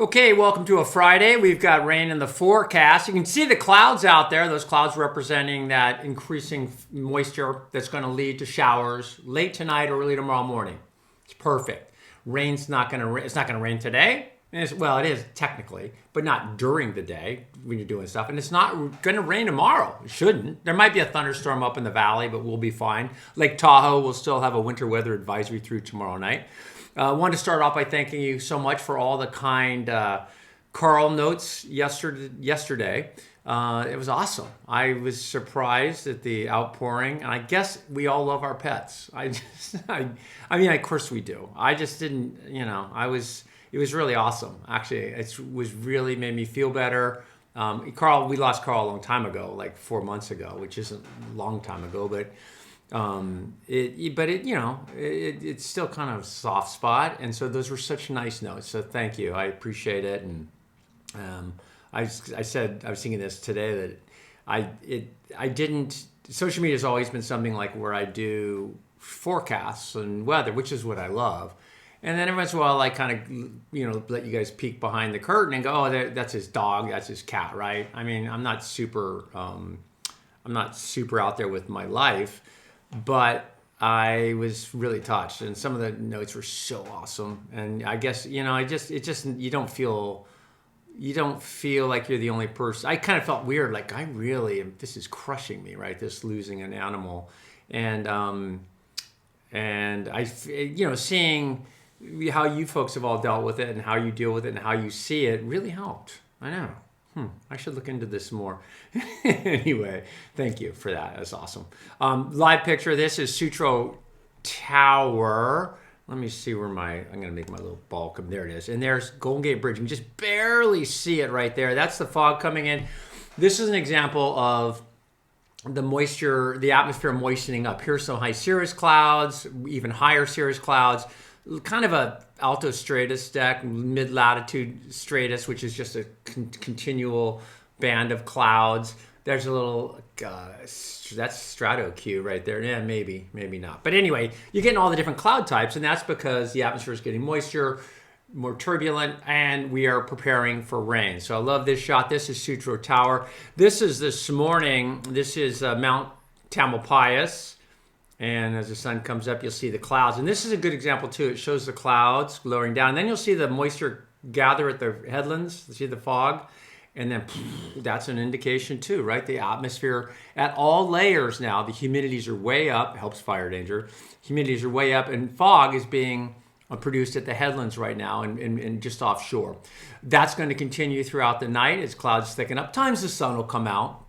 Okay, welcome to a Friday. We've got rain in the forecast. You can see the clouds out there. Those clouds representing that increasing moisture that's going to lead to showers late tonight or early tomorrow morning. It's perfect. It's not going to rain today. Well, it is technically, but not during the day when you're doing stuff. And it's not going to rain tomorrow. It shouldn't. There might be a thunderstorm up in the valley, but we'll be fine. Lake Tahoe will still have a winter weather advisory through tomorrow night. I wanted to start off by thanking you so much for all the kind Carl notes yesterday. It was awesome. I was surprised at the outpouring, and I guess we all love our pets. I mean, of course we do. I just didn't, it was really awesome. Actually, it was really made me feel better. We lost Carl a long time ago, like 4 months ago, which isn't a long time ago, but it's still kind of a soft spot, and so those were such nice notes. So thank you, I appreciate it. And I said I was thinking this today that I didn't. Social media has always been something like where I do forecasts and weather, which is what I love. And then every once in a while, I kind of let you guys peek behind the curtain and go, oh, that's his dog, that's his cat, right? I mean, I'm not super out there with my life. But I was really touched, and some of the notes were so awesome. And I guess you don't feel like you're the only person. I kind of felt weird, like this is crushing me, right? This losing an animal, and I seeing how you folks have all dealt with it and how you deal with it and how you see it really helped. I know. I should look into this more. Anyway, thank you for that. That's awesome. Live picture. This is Sutro Tower. Let me see where I'm going to make my little ball come. There it is. And there's Golden Gate Bridge. You can just barely see it right there. That's the fog coming in. This is an example of the moisture, the atmosphere moistening up. Here's some high cirrus clouds, even higher cirrus clouds. Kind of a alto stratus deck, mid-latitude stratus, which is just a continual band of clouds. There's a little, that's strato Q right there. Yeah, maybe not. But anyway, you're getting all the different cloud types, and that's because the atmosphere is getting moisture, more turbulent, and we are preparing for rain. So I love this shot. This is Sutro Tower. This is this morning. This is Mount Tamalpais. And as the sun comes up, you'll see the clouds. And this is a good example, too. It shows the clouds lowering down. And then you'll see the moisture gather at the headlands. You see the fog. And then that's an indication, too, right? The atmosphere at all layers now, the humidities are way up. Helps fire danger. Humidities are way up. And fog is being produced at the headlands right now and just offshore. That's going to continue throughout the night as clouds thicken up. Times the sun will come out.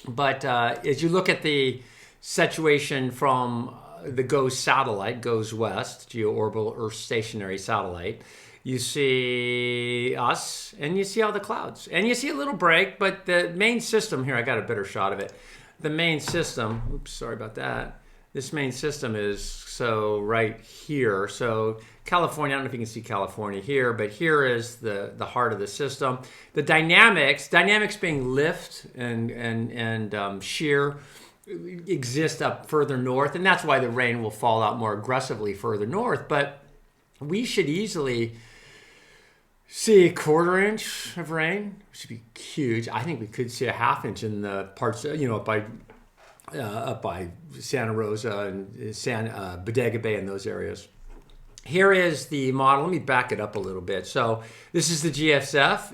But as you look at the situation from the GOES satellite, GOES West, Geo-Orbital Earth Stationary Satellite, you see us, and you see all the clouds. And you see a little break, but the main system here, I got a better shot of it. The main system, oops, sorry about that. This main system is right here. So California, I don't know if you can see California here, but here is the heart of the system. The dynamics being lift and shear, exist up further north, and that's why the rain will fall out more aggressively further north. But we should easily see a 1/4 inch of rain, which would be huge. I think we could see a 1/2 inch in the parts, up by Santa Rosa and Bodega Bay and those areas. Here is the model. Let me back it up a little bit. So this is the GFS,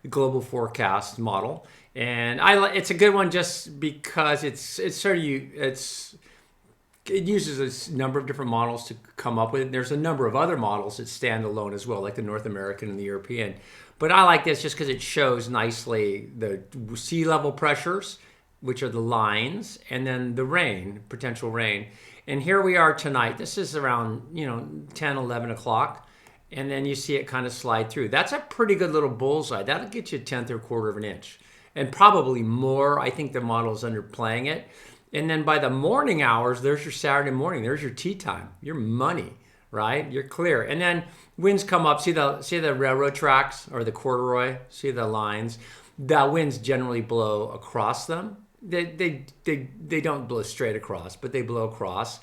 the Global Forecast Model. And it's a good one just because it uses a number of different models to come up with it. There's a number of other models that stand alone as well, like the North American and the European. But I like this just because it shows nicely the sea level pressures, which are the lines, and then the rain, potential rain. And here we are tonight. This is around 10, 11 o'clock. And then you see it kind of slide through. That's a pretty good little bullseye. That'll get you 1/10 or 1/4 of an inch. And probably more. I think the model's underplaying it. And then by the morning hours, there's your Saturday morning. There's your tea time. Your money, right? You're clear. And then winds come up. See the railroad tracks or the corduroy? See the lines? The winds generally blow across them. They don't blow straight across, but they blow across.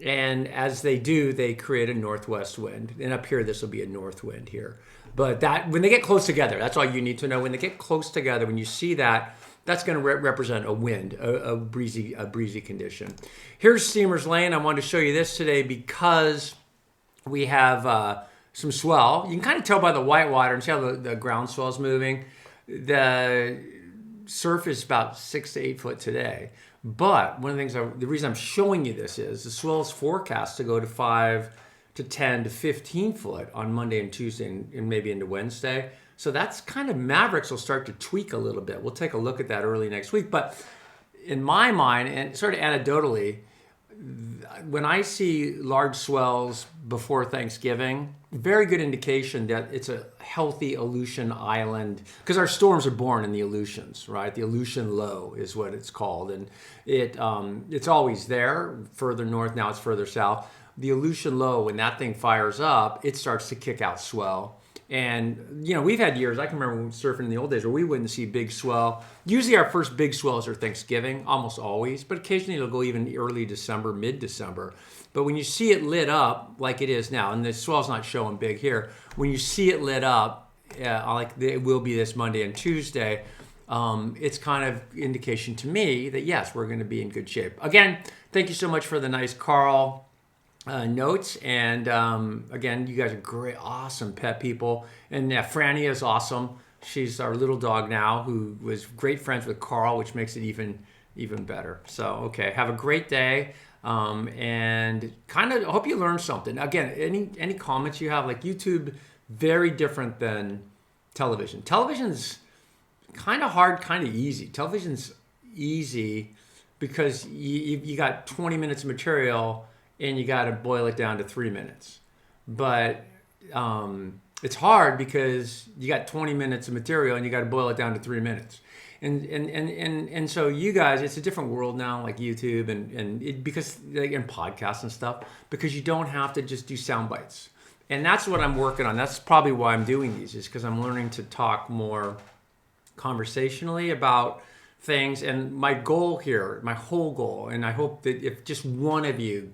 And as they do, they create a northwest wind. And up here, this will be a north wind here. But that when they get close together, that's all you need to know. When they get close together, when you see that, that's going to represent a wind, a breezy condition. Here's Steamer's Lane. I wanted to show you this today because we have some swell. You can kind of tell by the white water and see how the ground swell is moving. The surface is about 6 to 8 foot today. But one of the things, the reason I'm showing you this is the swell is forecast to go to 5 to 10 to 15 foot on Monday and Tuesday and maybe into Wednesday. So that's kind of Mavericks will start to tweak a little bit. We'll take a look at that early next week. But in my mind, and sort of anecdotally, when I see large swells before Thanksgiving, very good indication that it's a healthy Aleutian island, because our storms are born in the Aleutians, right? The Aleutian low is what it's called, and it's always there. Further north, now it's further south. The Aleutian low, when that thing fires up, it starts to kick out swell. And, we've had years, I can remember when we were surfing in the old days, where we wouldn't see big swell. Usually our first big swells are Thanksgiving, almost always, but occasionally it'll go even early December, mid-December. But when you see it lit up like it is now, and the swell's not showing big here, when you see it lit up, like it will be this Monday and Tuesday, it's kind of indication to me that, yes, we're going to be in good shape. Again, thank you so much for the nice Carl notes, and again, you guys are great, awesome pet people, and Franny is awesome. She's our little dog now, who was great friends with Carl, which makes it even better. So okay, have a great day, and kind of hope you learned something. Again, any comments you have, like YouTube, very different than television. Television's kind of hard, kind of easy. Television's easy because you got 20 minutes of material and you got to boil it down to 3 minutes. But it's hard because you got 20 minutes of material and you got to boil it down to 3 minutes. And so you guys, it's a different world now, like YouTube because like in podcasts and stuff, because you don't have to just do sound bites. And that's what I'm working on. That's probably why I'm doing these, is because I'm learning to talk more conversationally about things. And my goal here, my whole goal, and I hope that if just one of you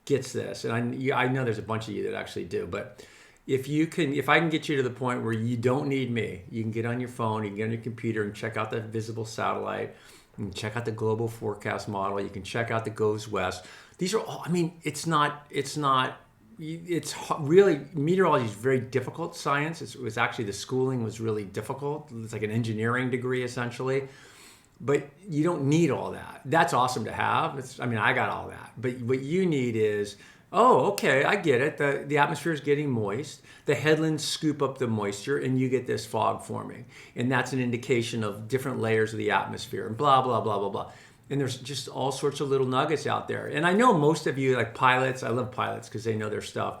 gets this, and I know there's a bunch of you that actually do, but if I can get you to the point where you don't need me, you can get on your phone, you can get on your computer and check out the visible satellite, you can check out the global forecast model, you can check out the goes west. These are all, it's really, meteorology is very difficult science. It was actually, the schooling was really difficult. It's like an engineering degree essentially. But you don't need all that. That's awesome to have. I got all that. But what you need is, okay, I get it. The atmosphere is getting moist. The headlands scoop up the moisture, and you get this fog forming. And that's an indication of different layers of the atmosphere, and blah, blah, blah, blah, blah. And there's just all sorts of little nuggets out there. And I know most of you, like pilots, I love pilots because they know their stuff.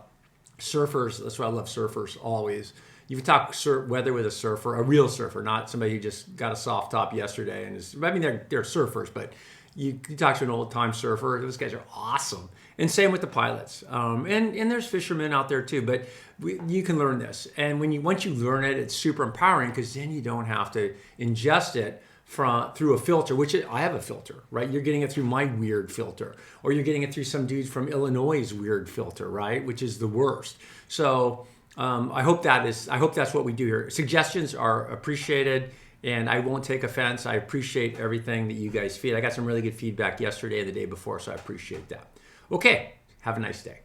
Surfers, that's why I love surfers always. You can talk weather with a surfer, a real surfer, not somebody who just got a soft top yesterday and they're surfers, but you talk to an old time surfer. Those guys are awesome. And same with the pilots. And there's fishermen out there too, but you can learn this. And once you learn it, it's super empowering because then you don't have to ingest it through a filter, which I have a filter, right? You're getting it through my weird filter, or you're getting it through some dude from Illinois' weird filter, right? Which is the worst. So I hope that's what we do here. Suggestions are appreciated, and I won't take offense. I appreciate everything that you guys feed. I got some really good feedback yesterday and the day before, so I appreciate that. Okay, have a nice day.